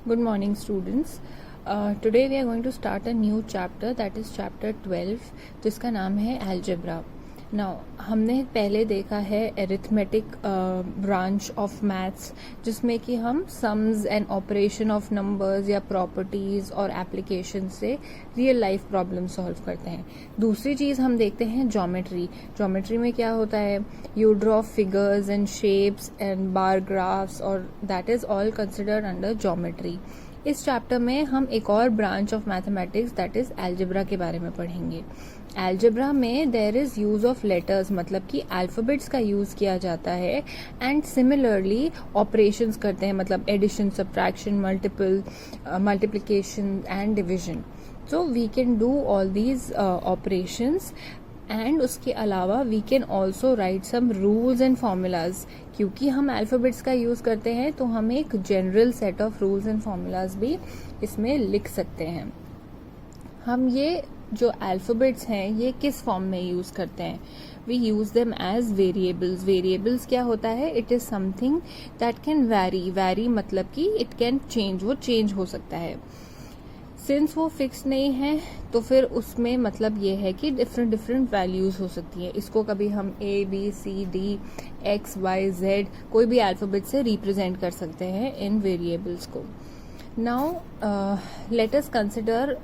Good morning, students. Today we are going to start a new chapter, that is chapter 12, जिसका नाम है algebra. Now हमने पहले देखा है arithmetic branch of maths, जिसमें कि हम sums and operation of numbers या properties और applications से real life problem solve करते हैं. दूसरी चीज़ हम देखते हैं geometry. Geometry में क्या होता है? You draw figures and shapes and bar graphs, और that is all considered under geometry. इस चैप्टर में हम एक और branch of mathematics that is algebra के बारे में पढ़ेंगे. एल्जेब्रा में there is use of letters, मतलब कि अल्फाबेट्स का यूज किया जाता है, एंड सिमिलरली ऑपरेशंस करते हैं, मतलब addition, subtraction, multiplication and division. So we can do all these operations, and उसके अलावा we can also write some rules and formulas. क्योंकि हम अल्फाबेट्स का यूज करते हैं तो हम एक general set of rules and formulas भी इसमें लिख सकते हैं. हम ये जो अल्फाबेट्स हैं ये किस फॉर्म में यूज करते हैं? We use them as variables. Variables क्या होता है? It is something that can vary मतलब कि इट कैन चेंज, वो चेंज हो सकता है. सिंस वो फिक्स नहीं है तो फिर उसमें मतलब ये है कि डिफरेंट वैल्यूज हो सकती है. इसको कभी हम ABCD XYZ कोई भी अल्फाबेट से रिप्रेजेंट कर सकते हैं इन वेरिएबल्स को. नाउ लेट अस कंसिडर,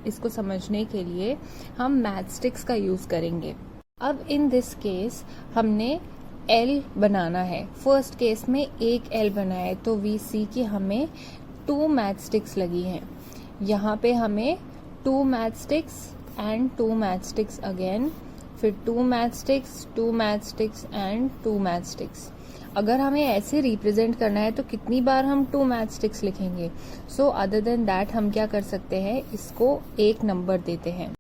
इसको समझने के लिए हम मैथस्टिक्स का यूज करेंगे. अब इन दिस केस हमने L बनाना है. फर्स्ट केस में एक L बना है तो वी सी कि हमें 2 मैथस्टिक्स लगी हैं. यहाँ पे हमें 2 मैथस्टिक्स एंड 2 मैथस्टिक्स अगेन, फिर 2 मैथस्टिक्स, 2 मैथस्टिक्स एंड 2 मैथस्टिक्स. अगर हमें ऐसे रिप्रेजेंट करना है तो कितनी बार हम 2 मैथस्टिक्स लिखेंगे? सो अदर देन दैट हम क्या कर सकते हैं, इसको एक नंबर देते हैं.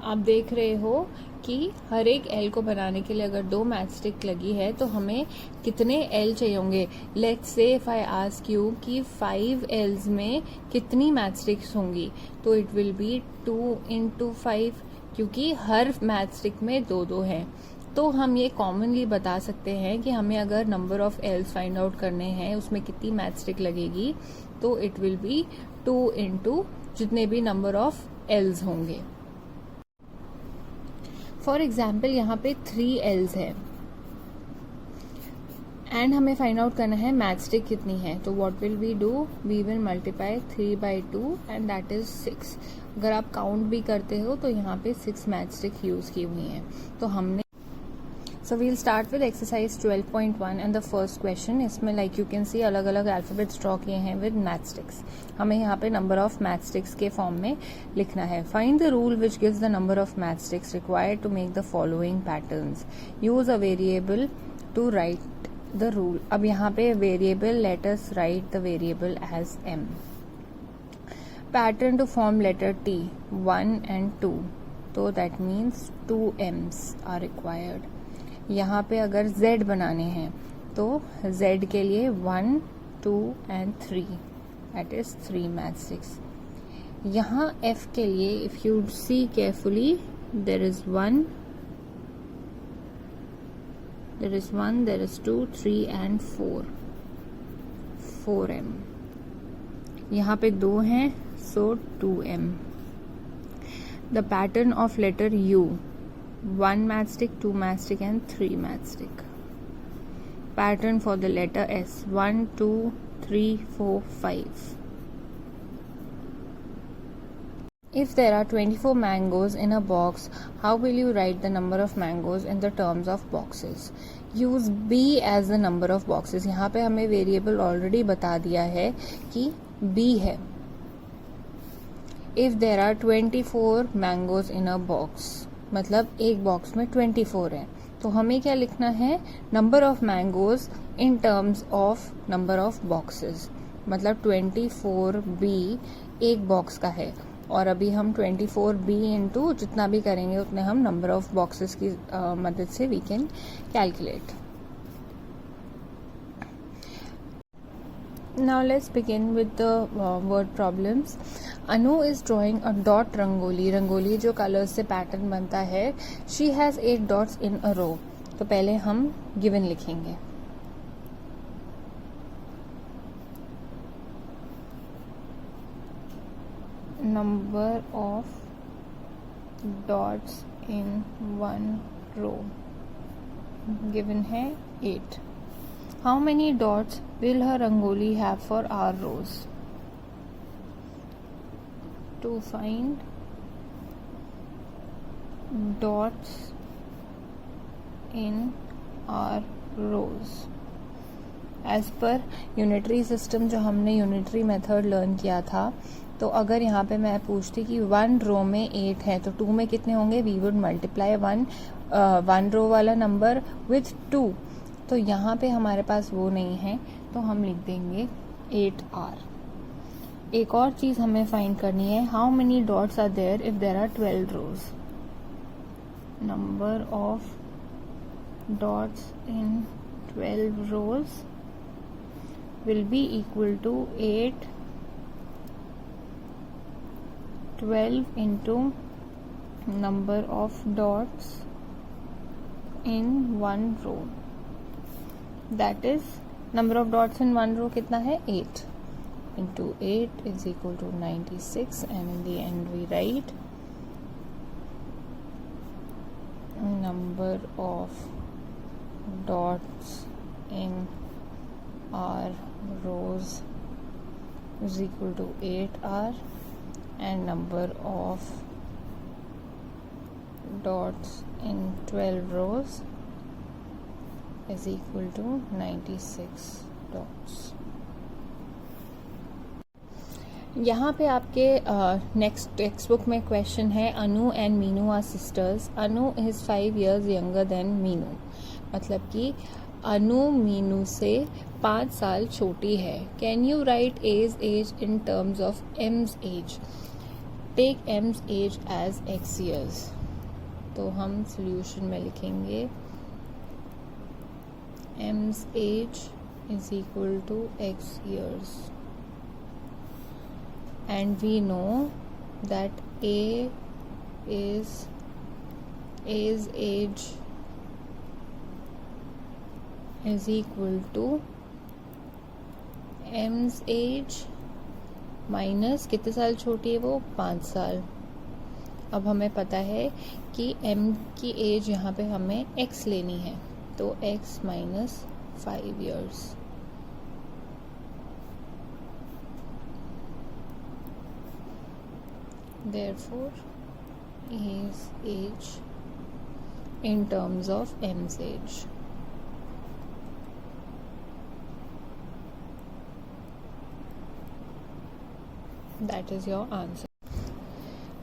आप देख रहे हो कि हर एक L को बनाने के लिए अगर 2 मैथस्टिक लगी है तो हमें कितने L चाहिए होंगे. Let's say if I ask you कि 5 L's में कितनी मैथस्टिक्स होंगी, तो इट विल बी 2 into 5, क्योंकि हर मैथस्टिक में 2-2 हैं. तो हम ये कॉमनली बता सकते हैं कि हमें अगर number of L's find out करने हैं, उसमें कितनी मैथस्टिक लगेगी, तो इट विल बी 2 into जितने भी नंबर ऑफ L's होंगे. फॉर एग्जाम्पल यहाँ पे 3 L's है एंड हमें फाइंड आउट करना है मैथस्टिक कितनी है. तो what will we do, we will multiply 3 by 2 and that is 6. अगर आप काउंट भी करते हो तो यहाँ पे 6 मैथस्टिक यूज की हुई हैं. तो हमने So we'll start with exercise 12.1 and the first question. इसमें like you can see अलग अलग alphabets draw किए हैं with matchsticks. हमें यहाँ पे number of matchsticks के form में लिखना है. Find the rule which gives the number of matchsticks required to make the following patterns. Use a variable to write the rule. अब यहाँ पे variable, let us write the variable as M. Pattern to form letter T, 1 and 2. तो that means 2 M's are required. यहाँ पे अगर Z बनाने हैं तो Z के लिए 1, 2 and 3, that is 3 matchsticks. यहाँ F के लिए if you see carefully there is 1, there is 2, 3 and 4, 4M. यहाँ पे 2 हैं so 2M. The pattern of letter U, 1 matchstick, 2 matchstick and 3 matchstick. Pattern for the letter S, 1, 2, 3, 4, 5. If there are 24 mangoes in a box, how will you write the number of mangoes in the terms of boxes? Use B as the number of boxes. यहाँ पे हमें variable already बता दिया है कि B है. If there are 24 mangoes in a box, मतलब एक बॉक्स में 24 है, तो हमें क्या लिखना है, number of mangoes in terms of number of boxes. मतलब 24B एक बॉक्स का है, और अभी हम 24B इंटू जितना भी करेंगे उतने हम नंबर ऑफ बॉक्सेस की मदद से we can calculate. Now let's begin with the word problems. Anu is drawing a dot rangoli. Rangoli जो कलर्स से पैटर्न बनता है. She has 8 dots in a row. तो पहले हम given लिखेंगे. number of dots in one row given है 8. How many dots will her rangoli have for our rows? To find dots in our rows as per unitary system जो हमने unitary method learn किया था, तो अगर यहाँ पे मैं पूछती कि 1 रो में 8 है तो 2 में कितने होंगे, वी वुड मल्टीप्लाई 1 रो वाला नंबर विथ 2. तो यहाँ पे हमारे पास वो नहीं है, तो हम लिख देंगे 8R. एक और चीज हमें फाइंड करनी है, how many dots are there if there are 12 rows. Number of dots in 12 rows will be equal to 8 12 into number of dots in one row. That is number of dots in one row कितना है, 8 into 8 is equal to 96, and in the end we write number of dots in our rows is equal to 8R, and number of dots in 12 rows is equal to 96 dots. यहाँ पे आपके next textbook में question है, Anu and Meenu are sisters. Anu is 5 years younger than Meenu. मतलब कि अनु मीनू से 5 साल छोटी है. Can you write age in terms of M's age. Take M's age as x years. तो हम सोल्यूशन में लिखेंगे M's age is equal to x years. And we know that A's age is equal to M's age minus कितने साल छोटी है वो, 5 साल. अब हमें पता है कि M की एज यहाँ पे हमें X लेनी है, तो X minus 5 years. Therefore, A's age in terms of M's age. That is your answer.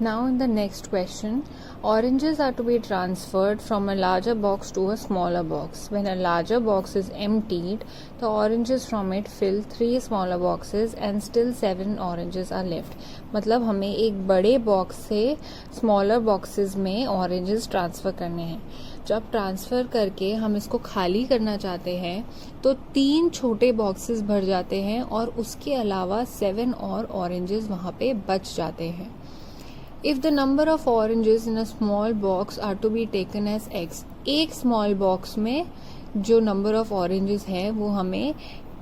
Now in the next question, oranges are to be transferred from a larger box to a smaller box. When a larger box is emptied, the oranges from it fill 3 smaller boxes and still 7 oranges are left. मतलब हमें एक बड़े box से smaller boxes में oranges transfer करने हैं. जब transfer करके हम इसको खाली करना चाहते हैं तो 3 छोटे बॉक्सेस भर जाते हैं और उसके अलावा 7 और ऑरेंजेस वहाँ पे बच जाते हैं. If the number of oranges in a small box are to be taken as x, एक small box में जो number of oranges है वो हमें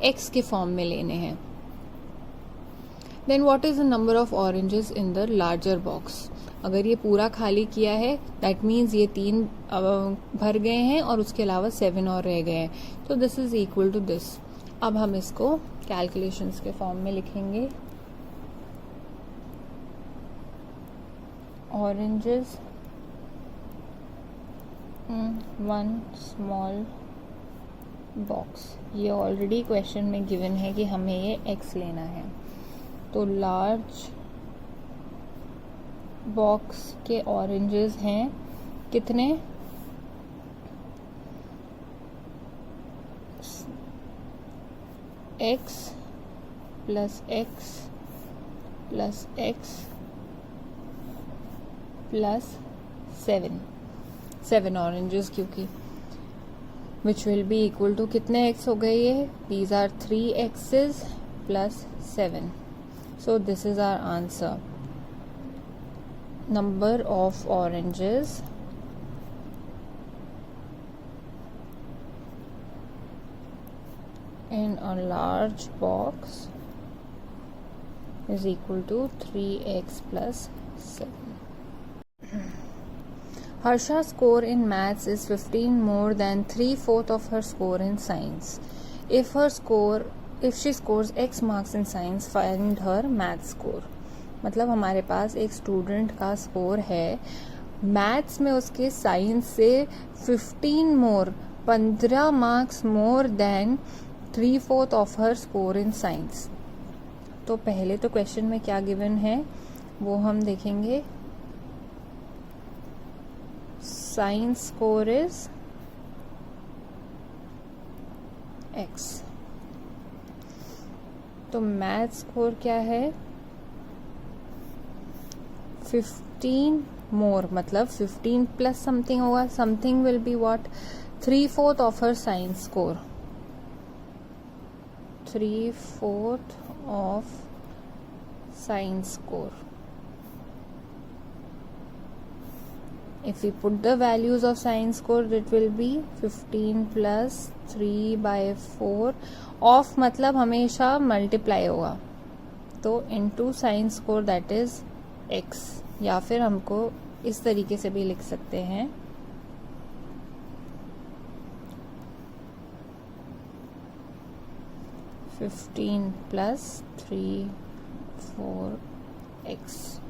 x के फॉर्म में लेने हैं. Then what is the number of oranges in the larger box? अगर ये पूरा खाली किया है that means ये 3 भर गए हैं और उसके अलावा 7 और रह गए हैं, तो this is equal to this. अब हम इसको कैलकुलेशंस के फॉर्म में लिखेंगे. Oranges वन स्मॉल बॉक्स, ये ऑलरेडी क्वेश्चन में गिवन है कि हमें ये x लेना है. तो लार्ज बॉक्स के ऑरेंजेस हैं कितने, x plus x plus x plus 7 oranges, क्योंकि which will be equal to कितने x हो गए ये, these are 3 x's plus 7. So this is our answer. Number of oranges in a large box is equal to 3x plus 7. Harsha's score in maths is 15 more than 3/4 of her score in science. If she scores x marks in science, find her maths score. मतलब हमारे पास एक student का score है maths में, उसके science से 15 marks more than 3/4 of her score in science. तो पहले तो क्वेश्चन में क्या गिवन है वो हम देखेंगे. Science score is x. तो मैथ स्कोर क्या है 15 मोर, मतलब 15 प्लस समथिंग होगा. Something will be what 3/4 of her science score. 3/4 of science score. If we put the values of science score, it will be 15 plus 3/4 of मतलब हमेशा multiply होगा, तो into science score that is x. या फिर हमको इस तरीके से भी लिख सकते हैं 15 plus 3/4x.